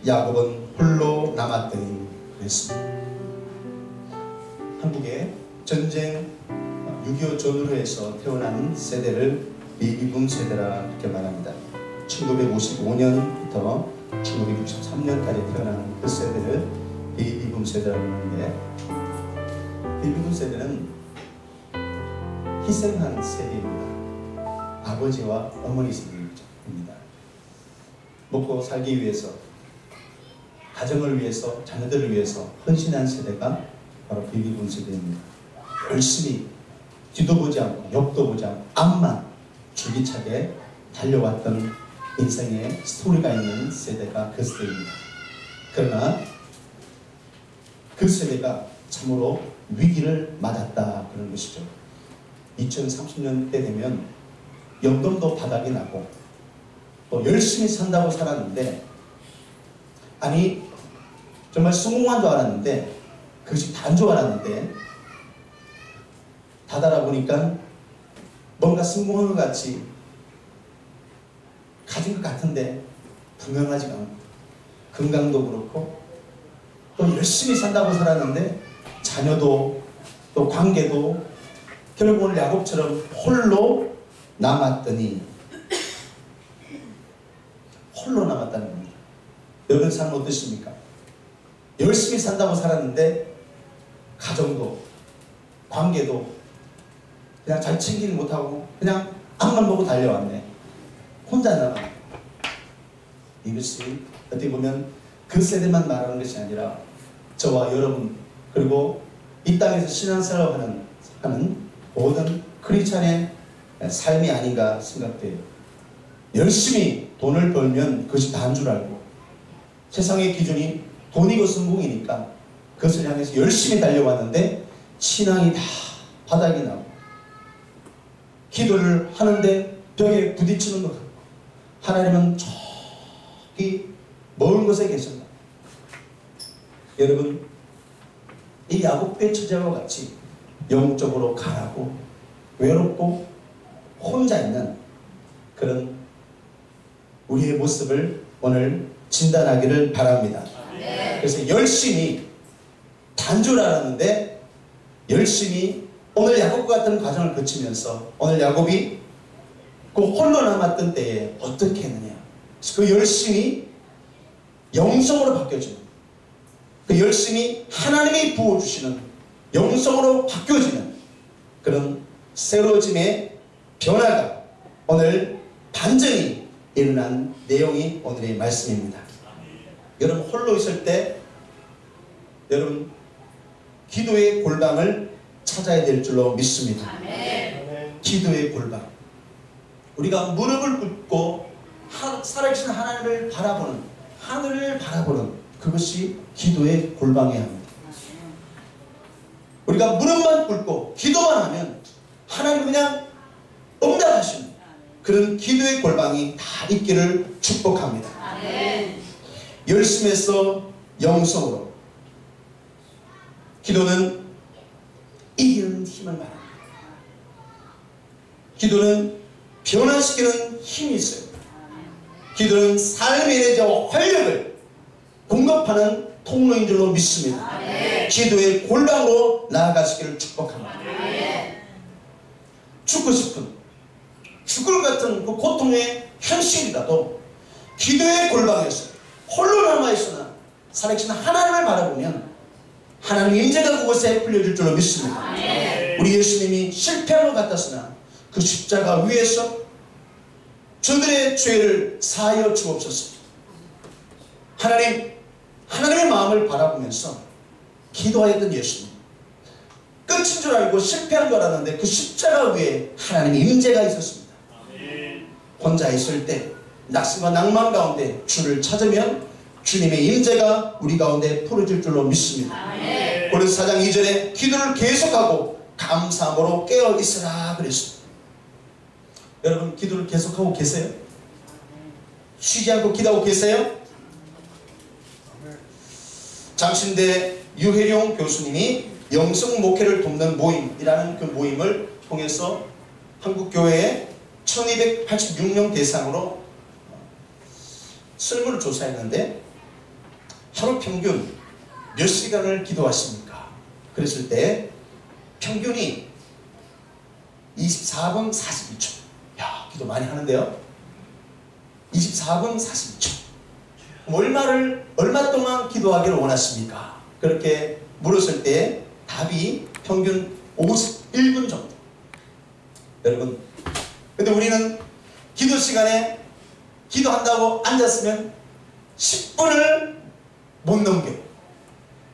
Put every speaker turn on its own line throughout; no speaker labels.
야곱은 홀로 남았더니 그랬습니다. 한국의 전쟁 6.25 전후로 해서 태어난 세대를 베이비붐 세대라 그렇게 말합니다. 1955년부터 1963년까지 태어난 그 세대를 베이비붐 세대라고 하는데, 베이비붐 세대는 희생한 세대입니다. 아버지와 어머니 세대입니다. 먹고 살기 위해서, 가정을 위해서, 자녀들을 위해서 헌신한 세대가 바로 베이비붐 세대입니다. 열심히 뒤도 보지 않고 옆도 보지 않고 앞만 줄기차게 달려왔던 인생의 스토리가 있는 세대가 그 세대입니다. 그러나 그 세대가 참으로 위기를 맞았다 그런 것이죠. 2030년대 되면 연금도 바닥이 나고 또 열심히 산다고 살았는데, 아니 정말 성공한 줄 알았는데, 그것이 다인 줄 알았는데 다다라 보니까 뭔가 성공한 것 같이 가진 것 같은데 분명하지가 않고, 건강도 그렇고 또 열심히 산다고 살았는데 자녀도 또 관계도 결국 오늘 야곱처럼 홀로 남았더니, 홀로 남았다는 겁니다. 여러분 삶 어떠십니까? 열심히 산다고 살았는데 가정도 관계도 그냥 잘 챙기지 못하고 그냥 앞만 보고 달려왔네. 혼자 남아. 이것이 어떻게 보면 그 세대만 말하는 것이 아니라 저와 여러분, 그리고 이 땅에서 신앙생활을 하는 모든 크리스찬의 삶이 아닌가 생각돼요. 열심히 돈을 벌면 그것이 다인 줄 알고, 세상의 기준이 돈이고 성공이니까 그것을 향해서 열심히 달려왔는데 신앙이 다 바닥이 나고, 기도를 하는데 벽에 부딪히는 것 같고, 하나님은 저기 먼 곳에 계신다. 여러분, 이 야곱의 처제와 같이 영적으로 가라고 외롭고 혼자 있는 그런 우리의 모습을 오늘 진단하기를 바랍니다. 그래서 열심히 단 줄 알았는데 열심히 오늘 야곱과 같은 과정을 거치면서 오늘 야곱이 그 홀로 남았던 때에 어떻게 했느냐, 그 열심히 영성으로 바뀌어지는, 그 열심히 하나님이 부어주시는 영성으로 바뀌어지는 그런 새로워짐의 변화가 오늘 반전이 일어난 내용이 오늘의 말씀입니다. 여러분 홀로 있을 때 여러분 기도의 골방을 찾아야 될 줄로 믿습니다. 아멘. 기도의 골방. 우리가 무릎을 꿇고 살아계신 하나님을 바라보는, 하늘을 바라보는 그것이 기도의 골방이어야 합니다. 우리가 무릎만 꿇고 기도만 하면 하나님 그냥 응답하시는 그런 기도의 골방이 다 있기를 축복합니다. 아멘. 열심에서 영성으로. 기도는 이기는 힘을 말합니다. 기도는 변화시키는 힘이 있어요. 기도는 삶에 대해서 활력을 공급하는 통로인 줄로 믿습니다. 아멘. 기도의 골방으로 나아가시기를 축복합니다. 아멘. 죽고 싶은, 죽을 같은 그 고통의 현실이라도 기도의 골방에서 홀로 남아있으나 살아계신 하나님을 바라보면 하나님의 임재가 그곳에 풀려줄 줄로 믿습니다. 아멘. 우리 예수님이 실패한 것 같았으나 그 십자가 위에서 저들의 죄를 사하여 주옵소서. 하나님의 마음을 바라보면서 기도하였던 예수님, 끝인 줄 알고 실패한 줄 알았는데 그 십자가 위에 하나님의 임재가 있었습니다. 혼자 있을 때 낙심과 낭만 가운데 주를 찾으면 주님의 임재가 우리 가운데 풀어질 줄로 믿습니다. 고린도서 4장 2절에 기도를 계속하고 감사함으로 깨어 있으라 그랬습니다. 여러분 기도를 계속하고 계세요? 쉬지 않고 기도하고 계세요? 장신대 유혜룡 교수님이 영성 목회를 돕는 모임이라는 그 모임을 통해서 한국교회에 1286명 대상으로 설문을 조사했는데 하루 평균 몇 시간을 기도하십니까? 그랬을 때 평균이 24분 41초. 야, 기도 많이 하는데요. 24분 41초. 얼마 동안 기도하기를 원하십니까? 그렇게 물었을 때 답이 평균 51분 정도. 여러분, 근데 우리는 기도 시간에 기도한다고 앉았으면 10분을 못 넘겨.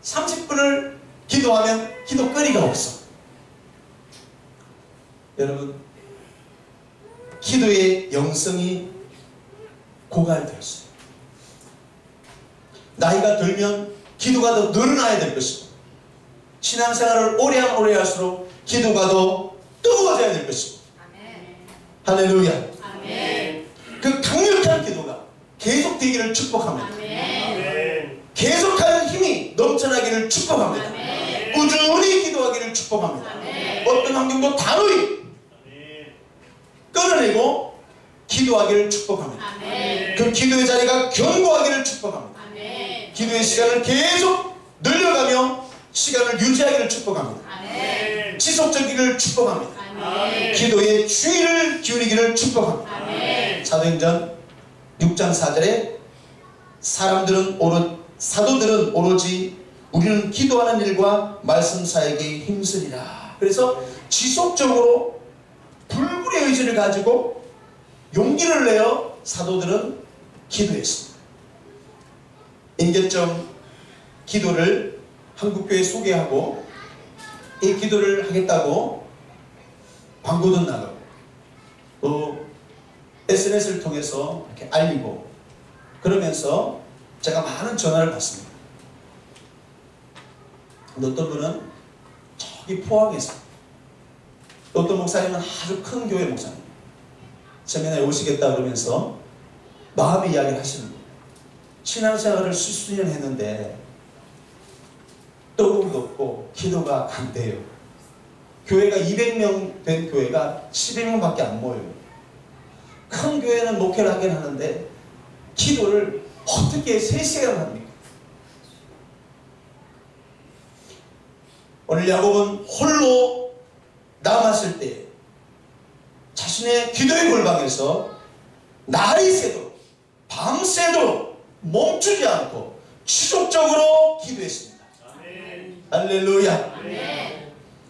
30분을 기도하면 기도거리가 없어. 여러분, 기도의 영성이 고갈되었어요. 나이가 들면 기도가 더 늘어나야 될 것이고, 신앙생활을 오래 하면 오래 할수록 기도가 더 뜨거워져야 될 것이고. 할렐루야. 아멘. 그 강력한 기도가 계속되기를 축복합니다. 아멘. 계속하는 힘이 넘쳐나기를 축복합니다. 아멘. 꾸준히 기도하기를 축복합니다. 아멘. 어떤 환경도 단호히 끊어내고 기도하기를 축복합니다. 아멘. 그 기도의 자리가 견고하기를 축복합니다. 아멘. 기도의 시간을 계속 늘려가며 시간을 유지하기를 축복합니다. 아멘. 지속적이기를 축복합니다. 아멘. 기도의 주의를 기울이기를 축복합니다. 아멘. 사도행전 6장 4절에 사도들은 오로지 우리는 기도하는 일과 말씀 사역에 힘쓰리라. 그래서 지속적으로 불굴의 의지를 가지고 용기를 내어 사도들은 기도했습니다. 인계점 기도를 한국교회에 소개하고 이 기도를 하겠다고 광고도 나가고 또 SNS를 통해서 이렇게 알리고 그러면서 제가 많은 전화를 받습니다. 어떤 분은 저기 포항에서, 어떤 목사님은 아주 큰 교회 목사님 세미나에 오시겠다 그러면서 마음의 이야기를 하시는 거예요. 신앙생활을 수년 했는데 떡국도 없고 기도가 안 돼요. 교회가 200명 된 교회가 12명밖에 안 모여요. 큰 교회는 목회를 하긴 하는데 기도를 어떻게 3시간 합니까? 오늘 야곱은 홀로 남았을 때 자신의 기도의 골방에서 날이 새도록 밤새도록 멈추지 않고 지속적으로 기도했습니다. 아멘. 할렐루야. 아멘.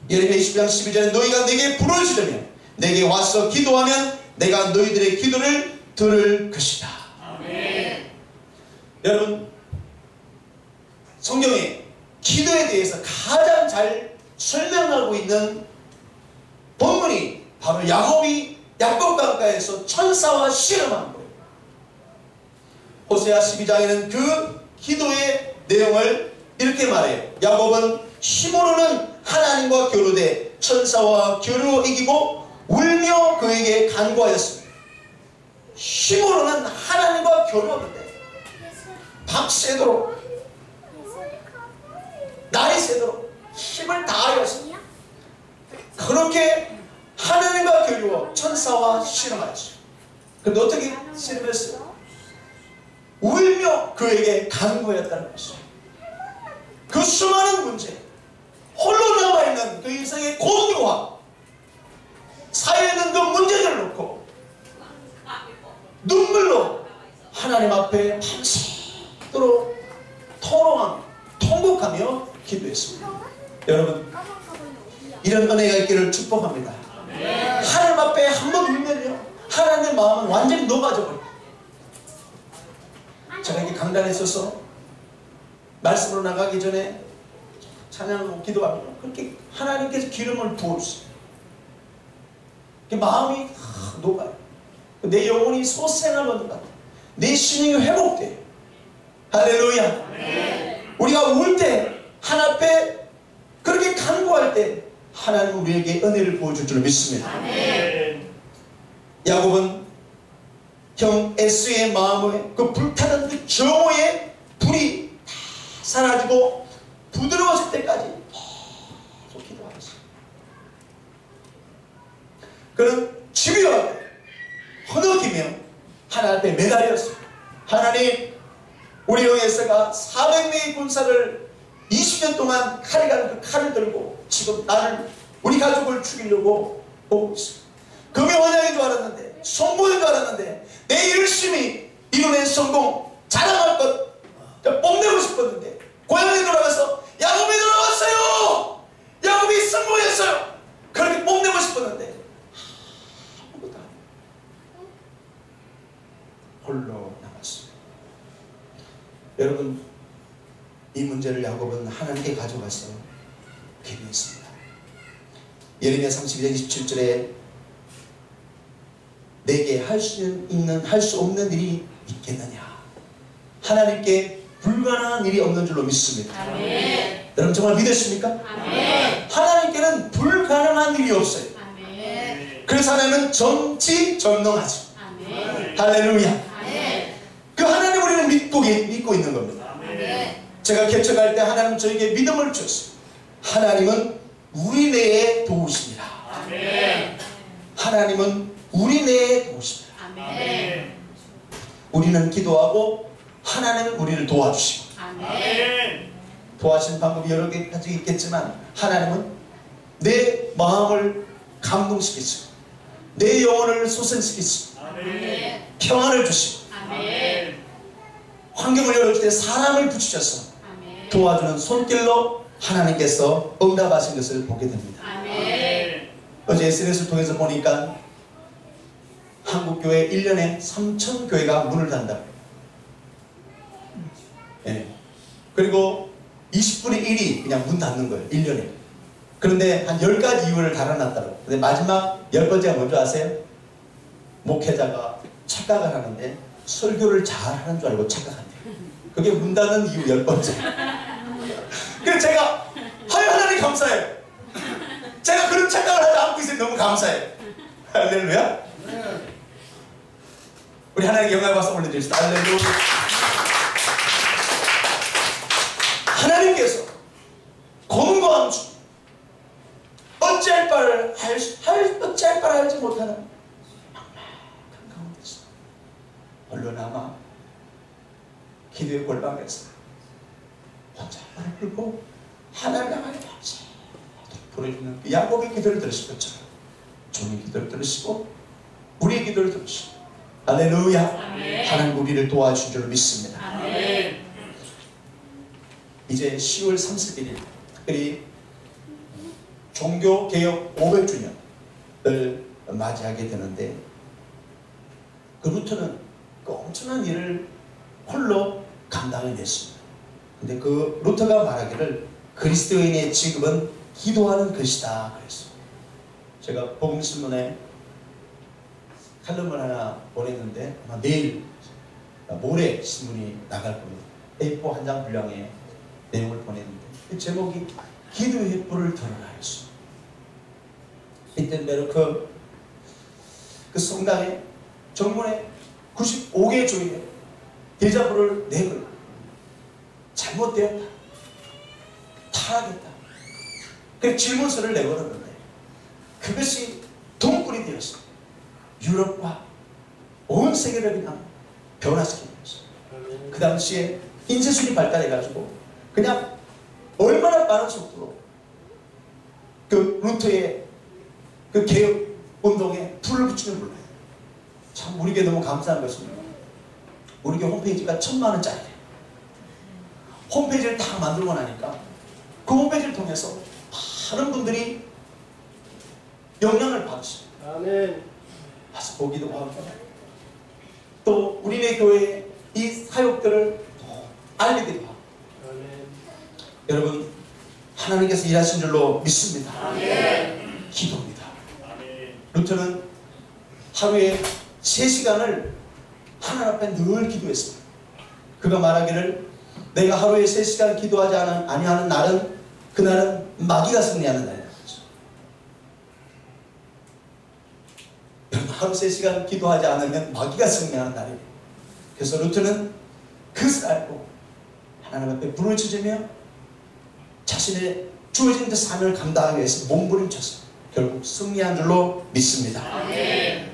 예레미야 20장 12절에 너희가 내게 부르짖으면 내게 와서 기도하면 내가 너희들의 기도를 들을 것이다. 아멘. 여러분, 성경에 기도에 대해서 가장 잘 설명하고 있는 본문이 바로 야곱이 야곱 강가에서 천사와 씨름한 거예요. 호세아 12장에는 그 기도의 내용을 이렇게 말해요. 야곱은 힘으로는 하나님과 겨루되 천사와 겨루어 이기고 울며 그에게 간구하였습니다. 힘으로는 하나님과 겨루었는데 밤새도록 날이 새도록 힘을 다하였습니다. 그렇게 하나님과 겨루어 천사와 씨름하였어요. 그런데 어떻게 씨름했어요? 울며 그에게 간구하였다는 것이죠. 그 수많은 문제, 홀로 남아있는 그 인생의 고뇌와 사이에 있는 그 문제들을 놓고 눈물로 하나님 앞에 밤새도록 통곡하며 기도했습니다. 여러분, 이런 은혜가 있기를 축복합니다. 하나님 앞에 한 번 울면요 하나님의 마음은 완전히 녹아져 버려요. 제가 이렇게 강단에 있어서 말씀으로 나가기 전에 찬양하고 기도하면 그렇게 하나님께서 기름을 부어주세요. 마음이 녹아요. 내 영혼이 소생하는 것 같아요. 내 신이 회복돼요. 할렐루야. 네. 우리가 울 때 하나님 앞에 그렇게 간구할 때 하나님 우리에게 은혜를 부어줄 줄 믿습니다. 네. 야곱은 형 에스의 마음에 그 불타는 그 정오의 불이 다 사라지고 부드러워질 때까지 계속 기도하였어요. 그는 집요하게 허덕이며 하나님 앞에 매달렸어요. 하나님, 우리 형 에서가 400명의 군사를 20년 동안 칼이 가는 그 칼을 들고 지금 나를, 우리 가족을 죽이려고 오고 있어요. 금요원양인 줄 알았는데, 성공인 줄 알았는데, 내 열심히 이룬 성공, 자랑할 것 뽐내고 싶었는데, 고향에 돌아가서 야곱이 돌아왔어요! 야곱이 성공했어요! 그렇게 뽐내고 싶었는데 아무것도 안 해요. 홀로 남았어요. 여러분, 이 문제를 야곱은 하나님께 가져가서 기도했습니다. 예레미야 32장 27절에 내게 할 수 있는, 할 수 없는 일이 있겠느냐. 하나님께 불가능한 일이 없는 줄로 믿습니다. 아멘. 여러분 정말 믿으십니까? 아멘. 하나님께는 불가능한 일이 없어요. 아멘. 그래서 하나님은 전지전능하죠. 아멘. 할렐루야. 아멘. 그 하나님 우리는 믿고 있는 겁니다. 아멘. 제가 개척할 때 하나님 저에게 믿음을 주셨어요. 하나님은 우리 내에 도우십니다. 아멘. 하나님은 우리 내에 도우십니다. 아멘. 우리는 기도하고 하나님은 우리를 도와주시고. 아멘. 도와주신 방법이 여러 가지 있겠지만 하나님은 내 마음을 감동시키시고 내 영혼을 솟아시키시고 아멘. 평안을 주시고 아멘. 환경을 열어줄 때 사람을 붙이셔서 아멘. 도와주는 손길로 하나님께서 응답하신 것을 보게 됩니다. 아멘. 어제 SNS를 통해서 보니까 한국교회 1년에 3,000교회가 문을 닫는다. 예. 그리고 20분의 1이 그냥 문 닫는 거예요. 1년에. 그런데 한 10가지 이유를 달아놨더라고요. 근데 마지막 10번째가 뭔지 아세요? 목회자가 착각을 하는데 설교를 잘하는 줄 알고 착각한대요. 그게 문 닫는 이유 10번째. 그래서 제가 하나님 감사해요. 제가 그런 착각을 하지 않고 있어요. 너무 감사해요. 할렐루야. 우리 하나님께 영광의 박수 올려드립시다. 할렐루야. 하나님께서 검과 암주 어찌할 바를 알지 못하는 막막한 가운데서 홀로 남아 기도의 골방에서 혼자 말을 풀고 하나님 향하여 부르짖는 그 야곱의 기도를 들으실 것처럼 종의 기도를 들으시고 우리의 기도를 들으시고 할렐루야. 아멘. 하나님 우리를 도와주신 줄 믿습니다. 아멘. 이제 10월 31일 특별히 종교개혁 500주년을 맞이하게 되는데 그 루터는 그 엄청난 일을 홀로 감당해냈습니다. 근데 그 루터가 말하기를 그리스도인의 직업은 기도하는 것이다 그랬어요. 제가 복음신문에 칼럼을 하나 보냈는데 아마 내일 모레 신문이 나갈 겁니다. A4 한 장 분량의 내용을 보냈는데 그 제목이 기도의 뿔을 드러나였습니다. 히텐베르크 그 성당에 정문에 95개 조에 대자보를 내걸고 잘못되었다, 타락했다, 그 질문서를 내걸었는데 그것이 동굴이 되었습니다. 유럽과 온 세계를 그냥 변화시키면서 그 당시에 인쇄술이 발달해가지고 그냥 얼마나 빠른 속도로 그 루터의 그 개혁 운동에 불을 붙이는 몰라요. 참 우리에게 너무 감사한 것입니다. 우리에게 홈페이지가 10,000,000원짜리 홈페이지를 다 만들고 나니까 그 홈페이지를 통해서 많은 분들이 영향을 받으십니다. 아멘. 와서 보기도 하고 또 우리네 교회의 이 사역들을 알리기도 하고. 아멘. 여러분 하나님께서 일하신 줄로 믿습니다. 아멘. 기도입니다. 아멘. 루터는 하루에 3시간을 하나님 앞에 늘 기도했습니다. 그가 말하기를 내가 하루에 3시간 기도하지 아니하는 날은 그날은 마귀가 승리하는 날이다. 하루 3시간 기도하지 않으면 마귀가 승리하는 날이에요. 그래서 루터는 그것을 알고 하나님 앞에 부르짖으며 자신의 주어진 그 삶을 감당하기 위해서 몸부림쳐서 결국 승리한 줄로 믿습니다. 아멘.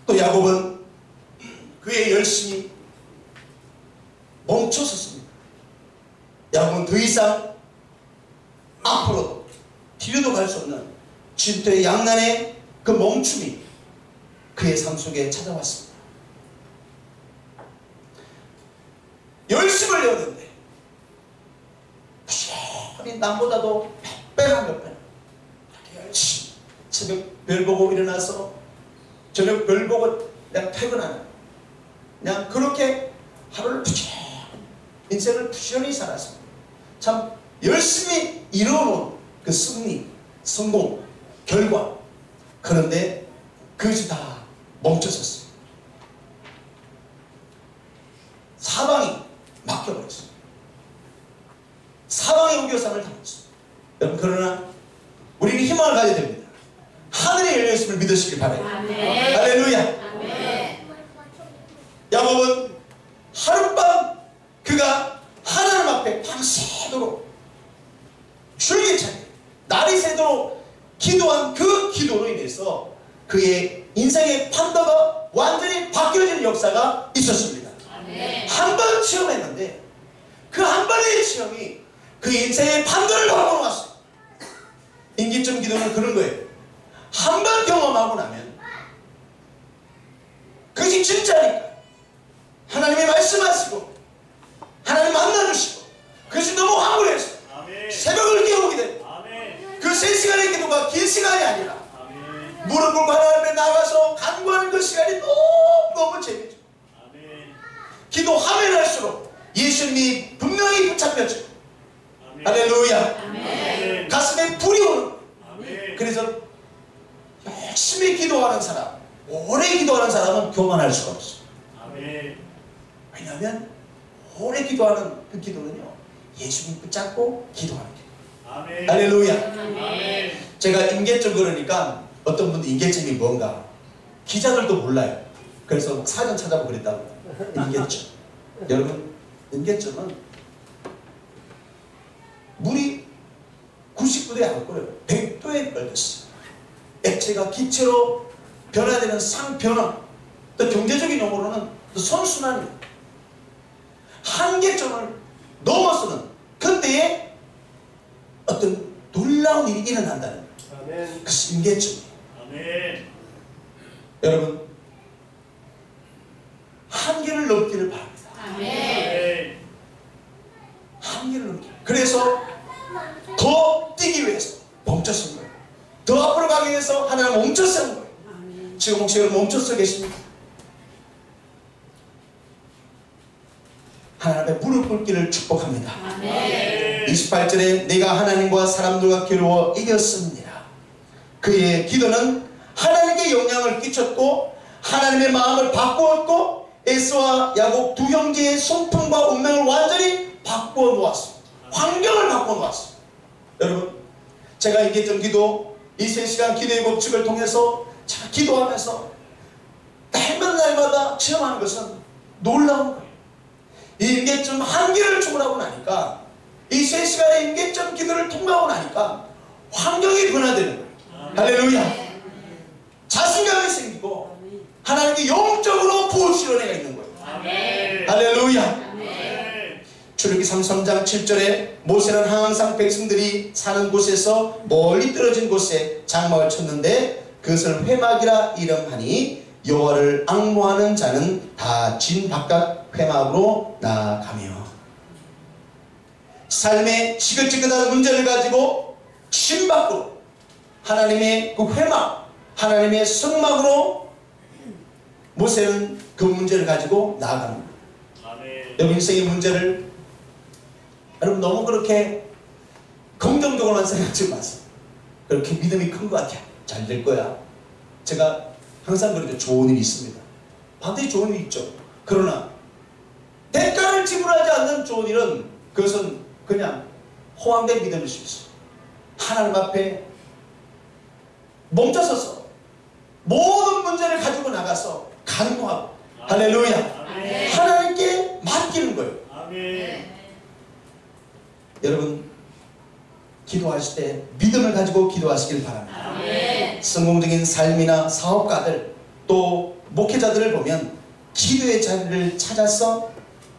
또 야곱은 그의 열심히 멈춰섰습니다. 야곱은 더 이상 앞으로 뒤로도 갈 수 없는 질투의 양난의 그 멈춤이 그의 삶 속에 찾아왔습니다. 열심을 내었는데 부지런히 남보다도 몇 배나 몇 배나 그렇게 열심히 새벽 별 보고 일어나서 저녁 별 보고 그냥 퇴근하는, 그냥 그렇게 하루를 부지런히, 인생을 부지런히 살았습니다. 참 열심히 이뤄놓은 그 승리, 성공, 결과, 그런데 그것이 다 멈춰섰어요. 사방이 막혀버렸어요. 사방의 우겨쌈을 당했어요. 여러분, 그러나 우리는 희망을 가져야 됩니다. 하늘이 열려있음을 믿으시길 바라요.
아멘.
할렐루야.
아멘.
야곱은 하룻밤 그가 하나님 앞에 밤새도록 줄기차게 날이 새도록 기도한 그 기도로 인해서 그의 인생의 판도가 완전히 바뀌어지는 역사가 있었습니다. 한 번 체험했는데 그 한 번의 체험이 그 인생의 판도를 바꿔놓았어요. 인기점 기도는 그런 거예요. 한 번 경험하고 나면 그것이 진짜니까 하나님이 말씀하시고 하나님 만나주시고 그것이 너무 황홀해서 새벽을 깨우게 되고 그 3시간의 기도가 긴 시간이 아니라 무릎 꿇고 하나님 앞에 나가서 간구하는 그 시간이 너무 재미죠. 기도하면 할수록 예수님이 분명히 붙잡혀지고 할렐루야. 가슴에 불이 오는 거예요. 그래서 열심히 기도하는 사람, 오래 기도하는 사람은 교만할 수가 없어요. 왜냐하면 오래 기도하는 그 기도는요, 예수님 붙잡고 기도하는 기도. 할렐루야. 제가 임계점 그러니까 어떤 분들 임계점이 뭔가 기자들도 몰라요. 그래서 막 사전 찾아보고 그랬다고. 임계점. 여러분, 임계점은 물이 99도에 안 끓여요. 100도에 끓였어요. 액체가 기체로 변화되는 상변화, 또 경제적인 용어로는 또 선순환입니다. 한계점을 넘어서는 그때에 어떤 놀라운 일이 일어난다는 거예요. 그것이 임계점이에요. 여러분, 한계를 넘기를 바랍니다. 한계를 넘기를. 그래서 더 뛰기 위해서 멈췄은 거예요. 더 앞으로 가기 위해서 하나님 멈췄은 거예요. 지금 혹시 여러분 멈춰서 계십니까? 하나님 앞에 무릎 꿇기를 축복합니다. 28절에 내가 하나님과 사람들과 겨루어 이겼습니다. 그의 기도는 하나님께 영향을 끼쳤고 하나님의 마음을 바꾸었고 에서와 야곱 두 형제의 성품과 운명을 완전히 바꾸어 놓았습니다. 환경을 바꾸어 놓았습니다. 여러분, 제가 얘기했던 기도, 이 3시간 기도의 법칙을 통해서 제가 기도하면서 날마다 체험하는 것은 놀라운 거예요. 이 임계점 한계를 초월하고 나니까, 이 3시간의 임계점 기도를 통과하고 나니까 환경이 변화되는 거예요. 할렐루야. 자신감이 생기고 하나님께 영적으로 부으시는 은혜가 있는 거예요. 할렐루야. 출애굽기 33장 7절에 모세는 항상 백성들이 사는 곳에서 멀리 떨어진 곳에 장막을 쳤는데 그것을 회막이라 이름하니 여호와를 앙모하는 자는 다 진 바깥 회막으로 나아가며. 삶의 지긋지긋한 문제를 가지고 진 밖으로 하나님의 그 회막, 하나님의 성막으로 모세는 그 문제를 가지고 나아갑니다. 여러분, 인생의 문제를 여러분 너무 그렇게 긍정적으로만 생각하지 마세요. 그렇게 믿음이 큰 것 같아요. 잘 될 거야. 제가 항상 그러죠. 좋은 일이 있습니다. 반드시 좋은 일이 있죠. 그러나 대가를 지불하지 않는 좋은 일은 그것은 그냥 허황된 믿음일 수 있어요. 하나님 앞에 멈춰서서 모든 문제를 가지고 나가서 간구하고 할렐루야. 하나님께 맡기는 거예요. 여러분, 기도하실 때 믿음을 가지고 기도하시길 바랍니다. 성공적인 삶이나 사업가들 또 목회자들을 보면 기도의 자리를 찾아서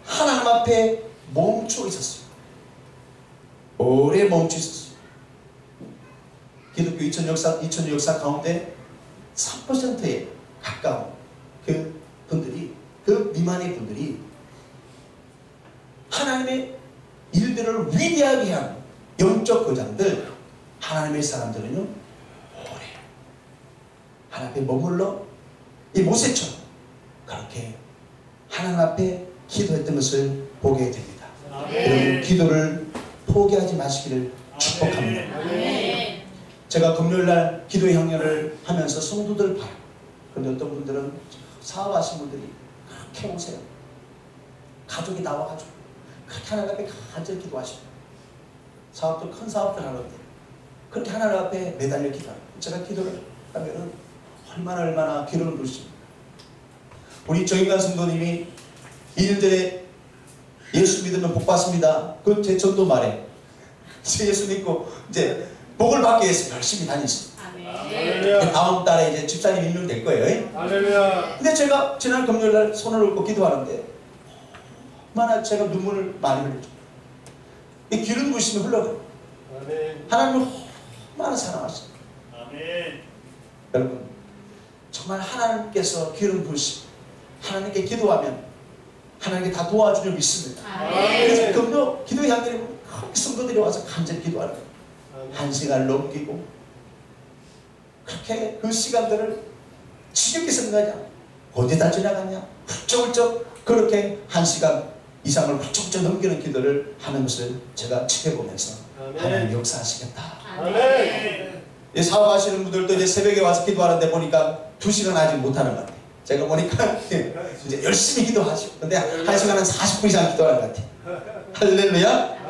하나님 앞에 멈추어 있었어요. 오래 멈추어 있었어요. 기독교 2000년 역사 가운데 3%에 가까운 그 분들이, 그 미만의 분들이 하나님의 일들을 위대하게 한 영적 거장들, 하나님의 사람들은요, 오래 하나님 앞에 머물러 이 모세처럼 그렇게 하나님 앞에 기도했던 것을 보게 됩니다. 여러분, 기도를 포기하지 마시기를 축복합니다. 제가 금요일날 기도의 향연을 하면서 성도들을 봐요. 그런데 어떤 분들은 사업하신 분들이 그렇게 오세요. 가족이 나와가지고 그렇게 하나님 앞에 간절히 기도하시고, 사업도 큰 사업들 하는데 그렇게 하나님 앞에 매달려 기도하고, 제가 기도를 하면은 얼마나 기도를 부르십니까. 우리 정인관 성도님이 2년 전에 예수 믿으면 복 받습니다. 그 제 전도 말에 예수 믿고 이제 복을 받기 위해서 열심히 다니십니다. 다음 달에 이제 집사님 임명될 거예요. 근데 제가 지난 금요일날 손을 얹고 기도하는데 얼마나 제가 눈물을 많이 흘렸죠. 이 기름 부으심이 흘러가요. 하나님을 얼마나 사랑하시죠. 여러분, 정말 하나님께서 기름 부으심, 하나님께 기도하면 하나님께 다 도와주려 믿습니다. 그래서 금요 기도의 향기를 보면 성도들이 와서 간절히 기도하는 거예요. 1시간을 넘기고 그렇게 그 시간들을 지겹게 생각하지 않고 언제 다 지나갔냐 훌쩍훌쩍 그렇게 1시간 이상을 훌쩍훌쩍 넘기는 기도를 하는 것을 제가 지켜보면서 하나님 역사하시겠다. 이 사업하시는 분들도 이제 새벽에 와서 기도하는데 보니까 2시간 아직 못하는 것 같아요. 제가 보니까 이제 열심히 기도하시고, 근데 1시간은 40분 이상 기도하는 것 같아요. 할렐루야.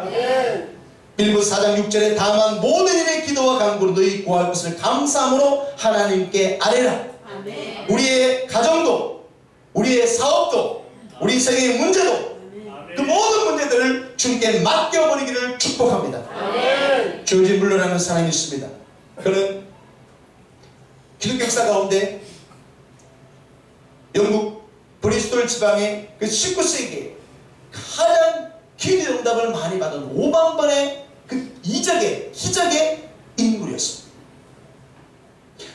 빌립보서 4장 6절에 다만 모든 일의 기도와 간구로 너희 구할 것을 감사함으로 하나님께 아뢰라. 우리의 가정도, 우리의 사업도, 우리 세계의 문제도, 그 모든 문제들을 주님께 맡겨버리기를 축복합니다. 조지 물러라는 사람이 있습니다. 그는 기독교 역사 가운데 영국 브리스톨 지방의 그 19세기에 가장 기도 응답을 많이 받은 5만 번의 그 희적의 인물이었습니다.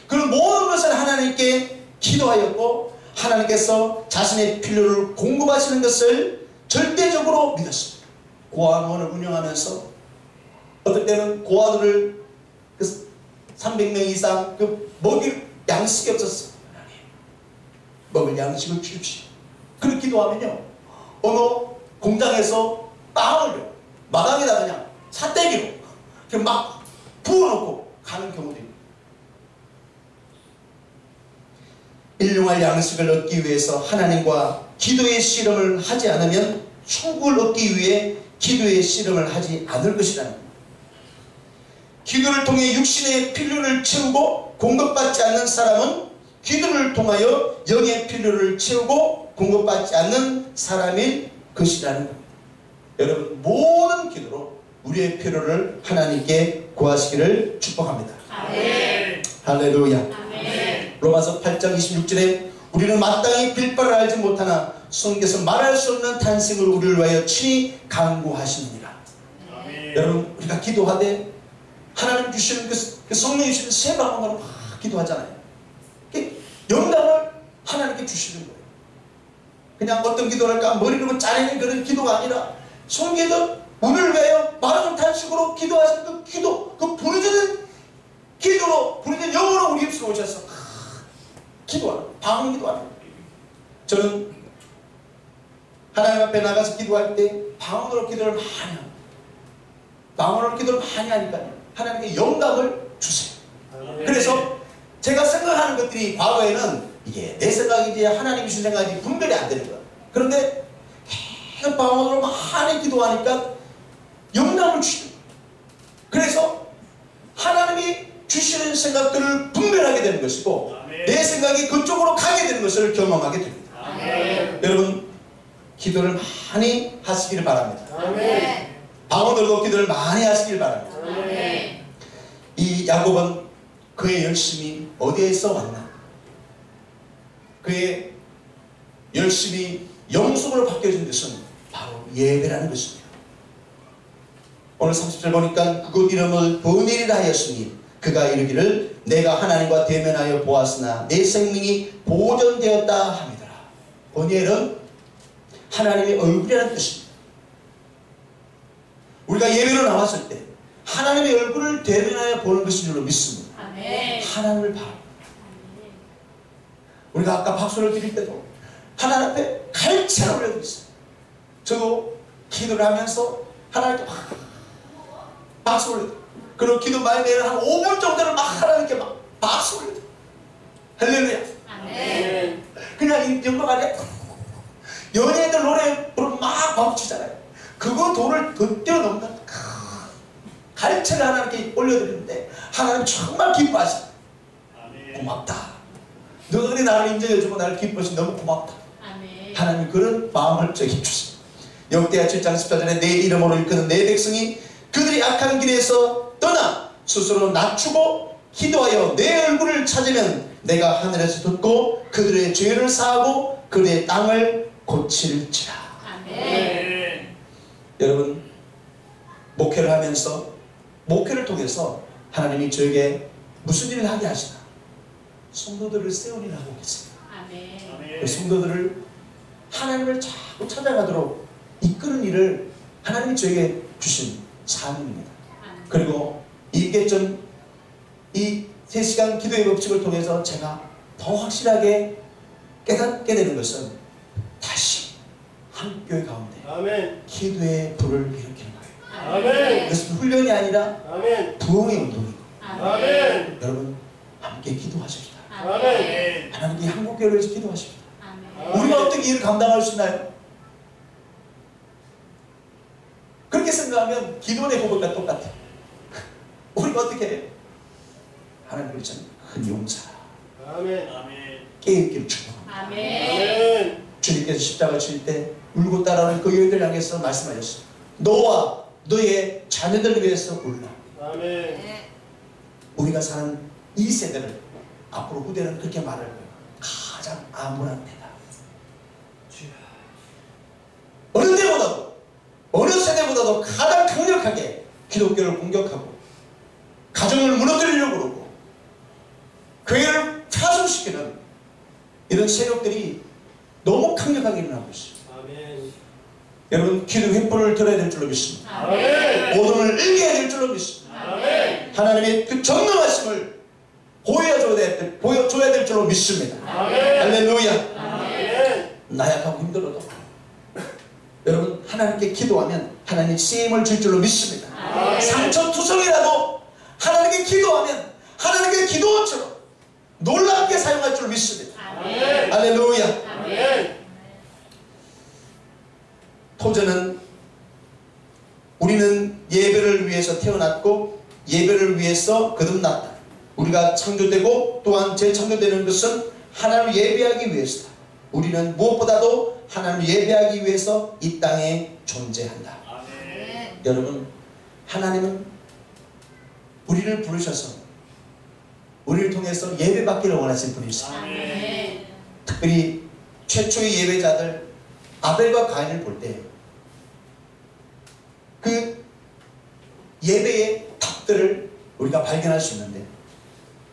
그는 모든 것을 하나님께 기도하였고 하나님께서 자신의 필요를 공급하시는 것을 절대적으로 믿었습니다. 고아원을 운영하면서 어떨 때는 고아들을 그 300명 이상 그 먹일 양식이 없었어요. 먹을 양식을 주십시오. 그렇게 기도하면요, 어느 공장에서 빵을 마당에다 그냥 삿대기로 막 부어놓고 가는 경우도 일용할 양식을 얻기 위해서 하나님과 기도의 씨름을 하지 않으면 축복을 얻기 위해 기도의 씨름을 하지 않을 것이라는 겁니다. 기도를 통해 육신의 필요를 채우고 공급받지 않는 사람은 기도를 통하여 영의 필요를 채우고 공급받지 않는 사람일 것이라는 겁니다. 여러분, 모든 기도로 우리의 필요를 하나님께 구하시기를 축복합니다. 아멘. 할렐루야. 아멘. 로마서 8장 26절에 우리는 마땅히 빌바를 알지 못하나 성경에서 말할 수 없는 탄식을 우리를 위하여 친히 간구하시느니라. 여러분, 우리가 기도하되 하나님 주시는 그 성령이 주시는 새 방언으로 막 기도하잖아요. 영감을 하나님께 주시는 거예요. 그냥 어떤 기도를 할까 머리로 짜내는 그런 기도가 아니라 성경에서 우리를 위하여 말하는 탄식으로 기도하시는 그 기도, 그 부르짖는 기도로, 부르짖는 영으로 우리 입술에 오셔서 기도하는, 방언 기도하는 거예요. 저는 하나님 앞에 나가서 기도할 때 방언으로 기도를 많이 합니다. 방언으로 기도를 많이 하니까요, 하나님께 영감을 주세요. 그래서 제가 생각하는 것들이 과거에는 이게 내 생각인지 하나님이 주신 생각인지 분별이 안 되는 거야. 그런데 계속 방언으로 많이 기도하니까 영감을 주시는 거야. 그래서 하나님이 주시는 생각들을 분별하게 되는 것이고 내 생각이 그쪽으로 가게 되는 것을 경험하게 됩니다. 여러분, 기도를 많이 하시기를 바랍니다. 방언으로도 기도를 많이 하시길 바랍니다. 이 야곱은 그의 열심이 어디에서 왔나? 그의 열심이 영속으로 바뀌어진 것은 예배라는 것입니다. 오늘 30절 보니까 그곳 이름을 보니리라 하였으니 그가 이르기를 내가 하나님과 대면하여 보았으나 내 생명이 보존되었다 함이더라. 보니엘은 하나님의 얼굴이라는 뜻입니다. 우리가 예배로 나왔을 때 하나님의 얼굴을 대면하여 보는 것인 줄로 믿습니다.
아멘.
하나님을 바라봅니다. 우리가 아까 박수를 드릴 때도 하나님 앞에 갈채를 올려드렸어요. 저도 기도를 하면서 하나님께 막 박수 올려드려요. 그리고 기도 말미에 한 5분 정도를 막 하나님께 막 박수 올려드려요. 할렐루야.
아멘.
그냥 이 정도가 아니라 연예인들 노래 부르면 막 박수치잖아요. 그거 돈을 더 뛰어넘는다. 갈채를 하나님께 올려드리는데 하나님 정말 기뻐하십니다. 고맙다. 너희들이 나를 인정해주고 나를 기뻐하시 너무 고맙다.
아멘.
하나님 그런 마음을 저에게 주십니다. 역대하 7장 14절에 내 이름으로 일컫는 내 백성이 그들이 악한 길에서 떠나 스스로 낮추고 기도하여 내 얼굴을 찾으면 내가 하늘에서 듣고 그들의 죄를 사하고 그들의 땅을 고칠지라.
아멘.
여러분 목회를 하면서 목회를 통해서 하나님이 저에게 무슨 일을 하게 하시나? 성도들을 세운 일을 하고 계십니다.
아멘.
그 성도들을 하나님을 자꾸 찾아가도록 이끄는 일을 하나님이 저에게 주신 사명입니다. 그리고 이게 좀 이 3시간 기도의 법칙을 통해서 제가 더 확실하게 깨닫게 되는 것은 다시 한 교회 가운데
아멘.
기도의 불을 일으키는 거예요.
아멘.
이것은 훈련이 아니라
아멘.
부흥의 운동이고
아멘.
여러분 함께 기도하십시다.
아멘.
하나님께 한국교회를 위해서 기도하십시다.
아멘.
우리가 어떻게 일을 감당할 수 있나요? 그렇게 생각하면 기도의 고백과 똑같아요. 우리가 어떻게 해요? 하나님 그렇잖아요. 큰 용사
아멘.
깨있기를 축복합니다.
아멘.
아멘.
주님께서 십자가 칠 때 울고 따라오는 그 여인들 향해서 말씀하셨어요. 너와 너의 자녀들을 위해서 울라.
아멘.
우리가 사는 이 세대를 앞으로 후대는 그렇게 말할 거예요. 가장 암울한 때다. 어느 때보다도 어느 세대보다도 가장 강력하게 기독교를 공격하고 가정을 무너뜨리려고 그러고 교회를 파손시키는 이런 세력들이 너무 강력하게 일어나고 있어요.
아멘.
여러분 기도 횃불을 들어야 될 줄로 믿습니다.
아멘.
오동을 일게 될 줄로 믿습니다.
아멘.
하나님의 그 정령하심을 보여줘야 될 줄로 믿습니다.
아멘.
할렐루야.
아멘.
나약하고 힘들어도 여러분 하나님께 기도하면 하나님 쓰임을 줄 줄로 믿습니다.
아멘.
상처투성이라도 하나님께 기도하면 하나님께 기도처럼 놀랍게 사용할 줄 믿습니다.
아멘.
할렐루야.
아멘.
토저는 우리는 예배를 위해서 태어났고 예배를 위해서 거듭났다. 우리가 창조되고 또한 재창조되는 것은 하나님을 예배하기 위해서다. 우리는 무엇보다도 하나님을 예배하기 위해서 이 땅에 존재한다.
아멘.
여러분 하나님은 우리를 부르셔서 우리를 통해서 예배받기를 원하신 분이십니다.
아멘.
특별히 최초의 예배자들 아벨과 가인을 볼 때 그 예배의 탑들을 우리가 발견할 수 있는데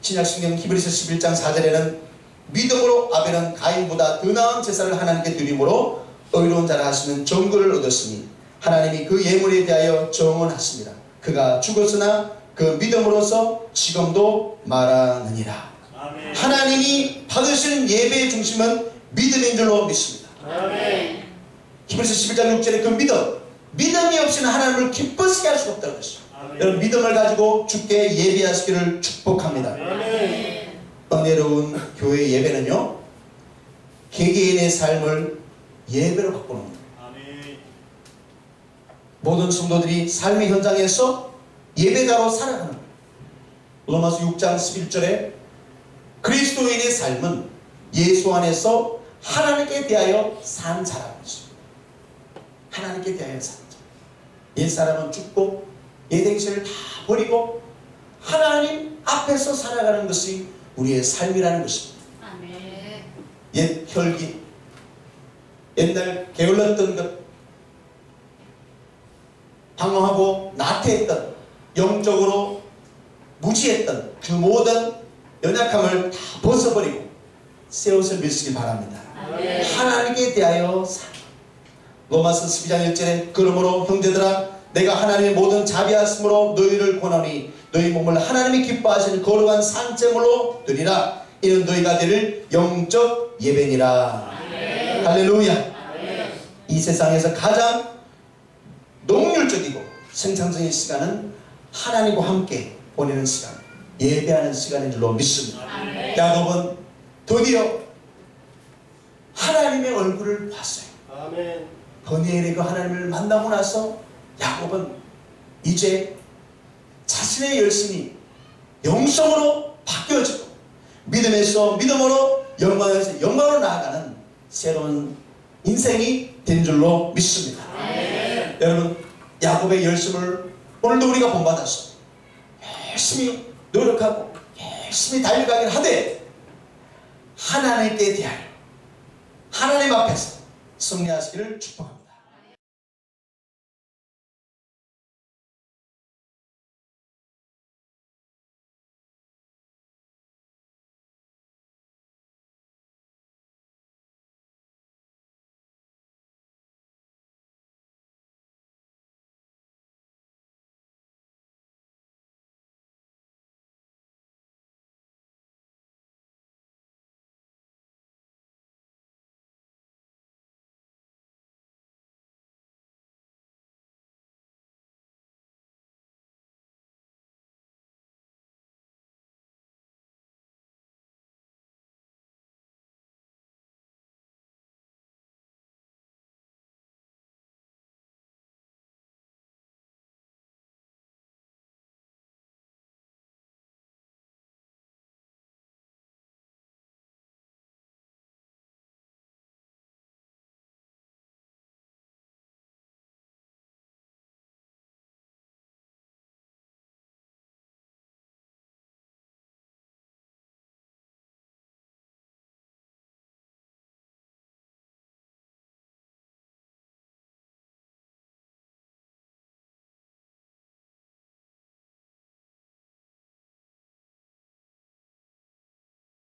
신약성경 히브리서 11장 4절에는 믿음으로 아벨은 가인보다 더 나은 제사를 하나님께 드림으로 의로운 자라 하시는 정거를 얻었으니 하나님이 그 예물에 대하여 정언하십니다. 그가 죽었으나 그 믿음으로서 지금도 말하느니라.
아멘.
하나님이 받으시는 예배의 중심은 믿음인 줄로 믿습니다.
아멘.
히브리서 11장 6절에 그 믿음이 없이는 하나님을 기쁘시게 할 수가 없다는 것이죠.
아멘.
여러분 믿음을 가지고 주께 예배하시기를 축복합니다.
아멘.
은혜로운 교회 예배는요 개개인의 삶을 예배로 바꾸는 겁니다.
아멘.
모든 성도들이 삶의 현장에서 예배자로 살아가는 거예요. 로마서 6장 11절에 그리스도인의 삶은 예수 안에서 하나님께 대하여 산 자라고 있습니다. 하나님께 대하여 산 자. 옛사람은 죽고 옛행실을 다 버리고 하나님 앞에서 살아가는 것이 우리의 삶이라는 것입니다.
아멘.
옛 혈기, 옛날 게을렀던 것, 방황하고 나태했던, 영적으로 무지했던 그 모든 연약함을 다 벗어버리고 새 옷을 믿으시기 바랍니다. 하나님께 대하여 살. 로마서 12장 1절에 그러므로 형제들아 내가 하나님의 모든 자비하심으로 너희를 권하니 너희 몸을 하나님이 기뻐하시는 거룩한 산제물로 드리라. 이는 너희가 드릴 영적 예배니라. 할렐루야. 이 세상에서 가장 농률적이고 생산적인 시간은 하나님과 함께 보내는 시간, 예배하는 시간인 줄로 믿습니다. 야곱은 드디어 하나님의 얼굴을 봤어요.
아멘.
버니엘이 그 하나님을 만나고 나서 야곱은 이제 자신의 열심이 영성으로 바뀌어지고 믿음에서 믿음으로, 영광에서 영광으로 나아가는 새로운 인생이 된 줄로 믿습니다. 여러분, 야곱의 열심을 오늘도 우리가 본받아서 열심히 노력하고 열심히 달려가긴 하되 하나님께 대하여 하나님 앞에서 승리하시기를 축복합니다.